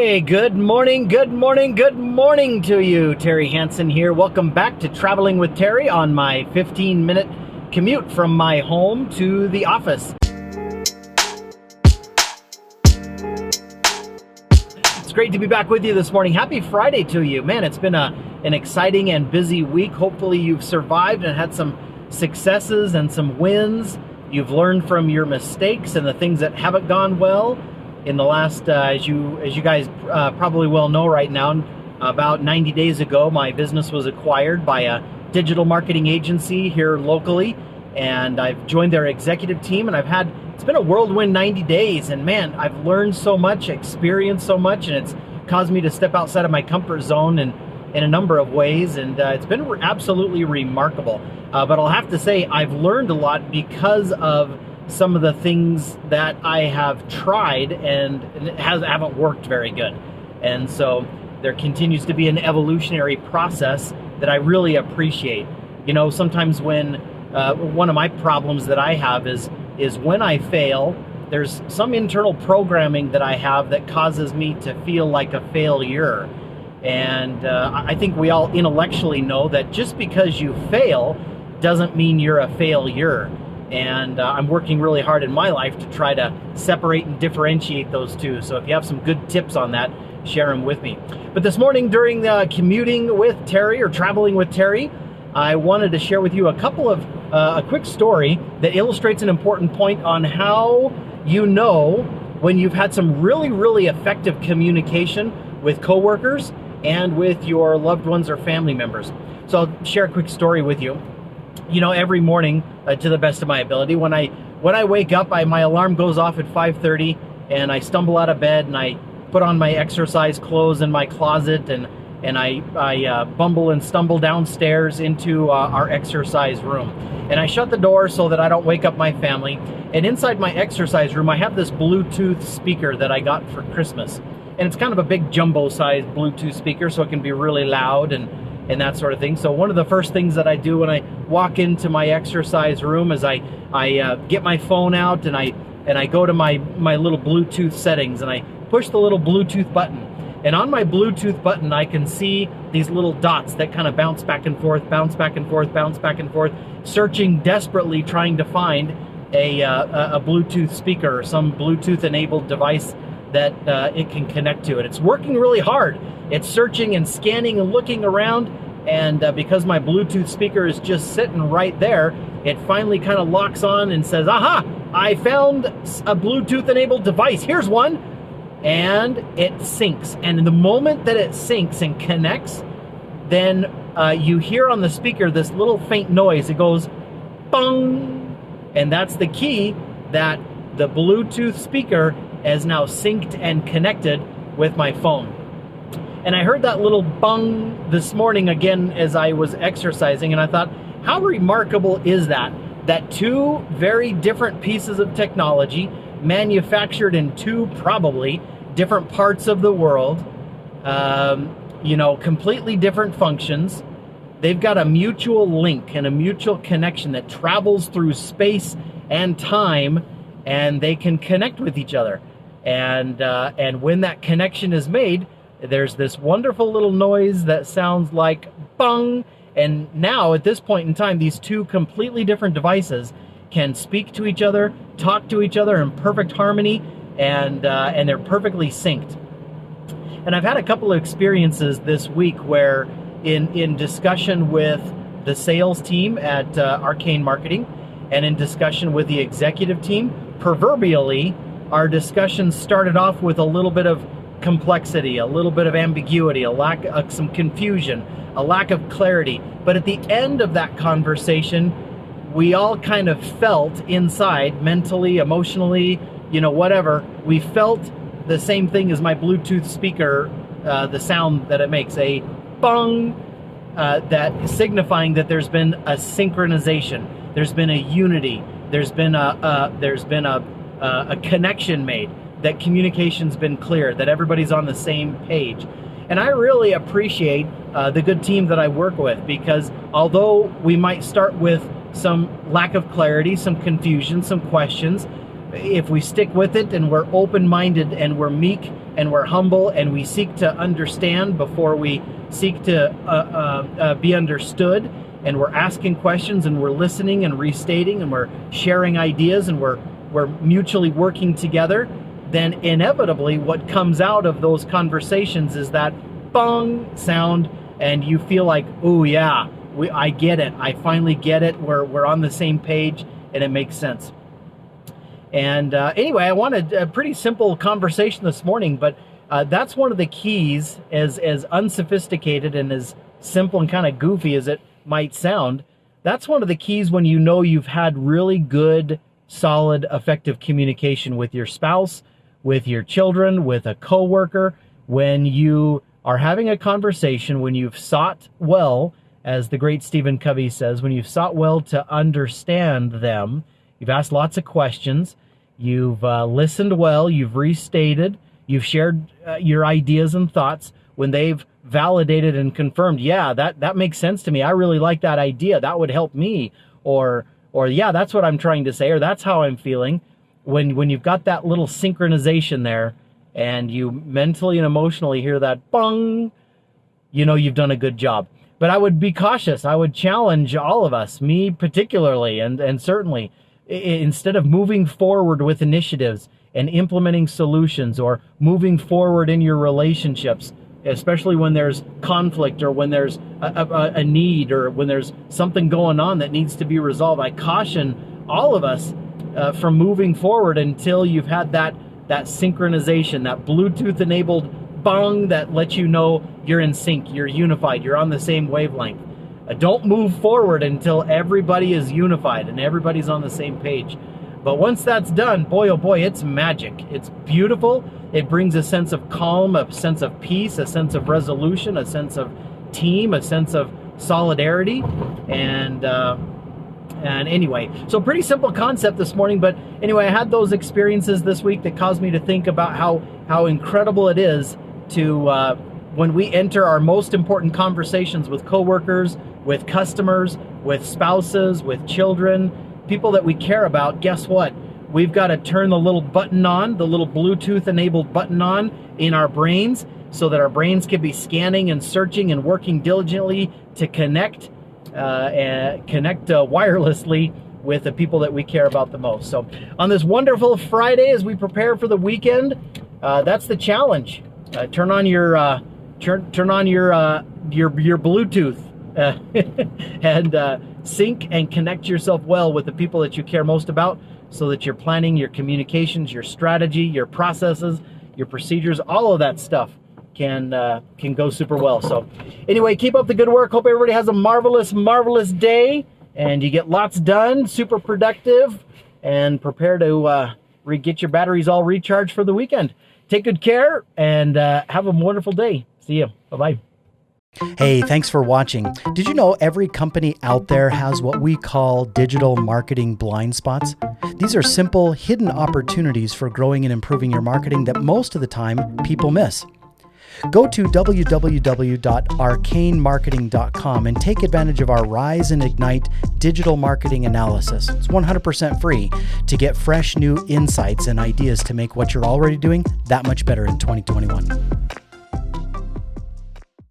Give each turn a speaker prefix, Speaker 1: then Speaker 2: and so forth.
Speaker 1: Hey, good morning to you. Terry Hansen here. Welcome back to Traveling with Terry on my 15-minute commute from my home to the office. It's great to be back with you this morning. Happy Friday to you. Man, it's been an exciting and busy week. Hopefully you've survived and had some successes and some wins. You've learned from your mistakes and the things that haven't gone well. In the last, as you guys probably well know right now, about 90 days ago, my business was acquired by a digital marketing agency here locally, and I've joined their executive team, and it's been a whirlwind 90 days, and man, I've learned so much, experienced so much, and it's caused me to step outside of my comfort zone in a number of ways, and it's been absolutely remarkable. But I'll have to say, I've learned a lot because of some of the things that I have tried and haven't worked very good. And so there continues to be an evolutionary process that I really appreciate. You know, sometimes when one of my problems that I have is when I fail, there's some internal programming that I have that causes me to feel like a failure. And I think we all intellectually know that just because you fail doesn't mean you're a failure. And I'm working really hard in my life to try to separate and differentiate those two. So if you have some good tips on that, share them with me. But this morning during commuting with Terry or traveling with Terry, I wanted to share with you a quick story that illustrates an important point on how you know when you've had some really, really effective communication with coworkers and with your loved ones or family members. So I'll share a quick story with you. You know, every morning, to the best of my ability, when I wake up, my alarm goes off at 5:30, and I stumble out of bed, and I put on my exercise clothes in my closet, and I bumble and stumble downstairs into our exercise room. And I shut the door so that I don't wake up my family. And inside my exercise room, I have this Bluetooth speaker that I got for Christmas. And it's kind of a big jumbo-sized Bluetooth speaker, so it can be really loud and that sort of thing. So one of the first things that I do when I walk into my exercise room is I get my phone out and I go to my little Bluetooth settings, and I push the little Bluetooth button. And on my Bluetooth button, I can see these little dots that kind of bounce back and forth, bounce back and forth, bounce back and forth, searching desperately, trying to find a Bluetooth speaker or some Bluetooth-enabled device that it can connect to. And it's working really hard. It's searching and scanning and looking around, and because my Bluetooth speaker is just sitting right there, it finally kind of locks on and says, aha, I found a Bluetooth-enabled device. Here's one. And it syncs. And in the moment that it syncs and connects, then you hear on the speaker this little faint noise. It goes, bong. And that's the key that the Bluetooth speaker is now synced and connected with my phone. And I heard that little bung this morning again as I was exercising, and I thought, how remarkable is that? That two very different pieces of technology manufactured in two probably different parts of the world, completely different functions. They've got a mutual link and a mutual connection that travels through space and time, and they can connect with each other. And when that connection is made, there's this wonderful little noise that sounds like bung. And now, at this point in time, these two completely different devices can speak to each other, talk to each other in perfect harmony, and they're perfectly synced. And I've had a couple of experiences this week where in discussion with the sales team at Arcane Marketing and in discussion with the executive team, proverbially, our discussion started off with a little bit of complexity, a little bit of ambiguity, a lack of some confusion, a lack of clarity. But at the end of that conversation, we all kind of felt inside, mentally, emotionally, whatever, we felt the same thing as my Bluetooth speaker, the sound that it makes, a bong, that signifying that there's been a synchronization, there's been a unity, there's been a connection made, that communication's been clear, that everybody's on the same page. And I really appreciate the good team that I work with, because although we might start with some lack of clarity, some confusion, some questions, if we stick with it and we're open-minded and we're meek and we're humble and we seek to understand before we seek to be understood, and we're asking questions and we're listening and restating and we're sharing ideas and we're mutually working together, then inevitably what comes out of those conversations is that bong sound, and you feel like, oh yeah, I get it. I finally get it. We're on the same page and it makes sense. And anyway, I wanted a pretty simple conversation this morning, but that's one of the keys, as unsophisticated and as simple and kind of goofy as it might sound. That's one of the keys when you know you've had really good, solid, effective communication with your spouse, with your children, with a coworker, when you are having a conversation, when you've sought well, as the great Stephen Covey says, when you've sought well to understand them, you've asked lots of questions, you've listened well, you've restated, you've shared your ideas and thoughts, when they've validated and confirmed, yeah, that makes sense to me. I really like that idea. That would help me. Or yeah, that's what I'm trying to say, or that's how I'm feeling. When you've got that little synchronization there and you mentally and emotionally hear that bong, you know you've done a good job. But I would be cautious. I would challenge all of us, me particularly, and certainly, instead of moving forward with initiatives and implementing solutions or moving forward in your relationships, especially when there's conflict or when there's a need or when there's something going on that needs to be resolved, I caution all of us from moving forward until you've had that synchronization, that Bluetooth-enabled bong that lets you know you're in sync, you're unified, you're on the same wavelength. Don't move forward until everybody is unified and everybody's on the same page. But once that's done, boy, oh boy, it's magic. It's beautiful. It brings a sense of calm, a sense of peace, a sense of resolution, a sense of team, a sense of solidarity. And anyway, so pretty simple concept this morning. But anyway, I had those experiences this week that caused me to think about how incredible it is to, when we enter our most important conversations with coworkers, with customers, with spouses, with children, people that we care about, guess what? We've got to turn the little button on, the little Bluetooth-enabled button on in our brains so that our brains can be scanning and searching and working diligently to connect wirelessly with the people that we care about the most. So on this wonderful Friday, as we prepare for the weekend, that's the challenge. Turn on your Bluetooth and sync and connect yourself well with the people that you care most about, so that your planning, your communications, your strategy, your processes, your procedures, all of that stuff can go super well. So anyway, keep up the good work. Hope everybody has a marvelous, marvelous day and you get lots done, super productive, and prepare to get your batteries all recharged for the weekend. Take good care and have a wonderful day. See you. Bye-bye.
Speaker 2: Hey, thanks for watching. Did you know every company out there has what we call digital marketing blind spots? These are simple, hidden opportunities for growing and improving your marketing that most of the time people miss. Go to www.arcanemarketing.com and take advantage of our Rise and Ignite digital marketing analysis. It's 100% free to get fresh new insights and ideas to make what you're already doing that much better in 2021.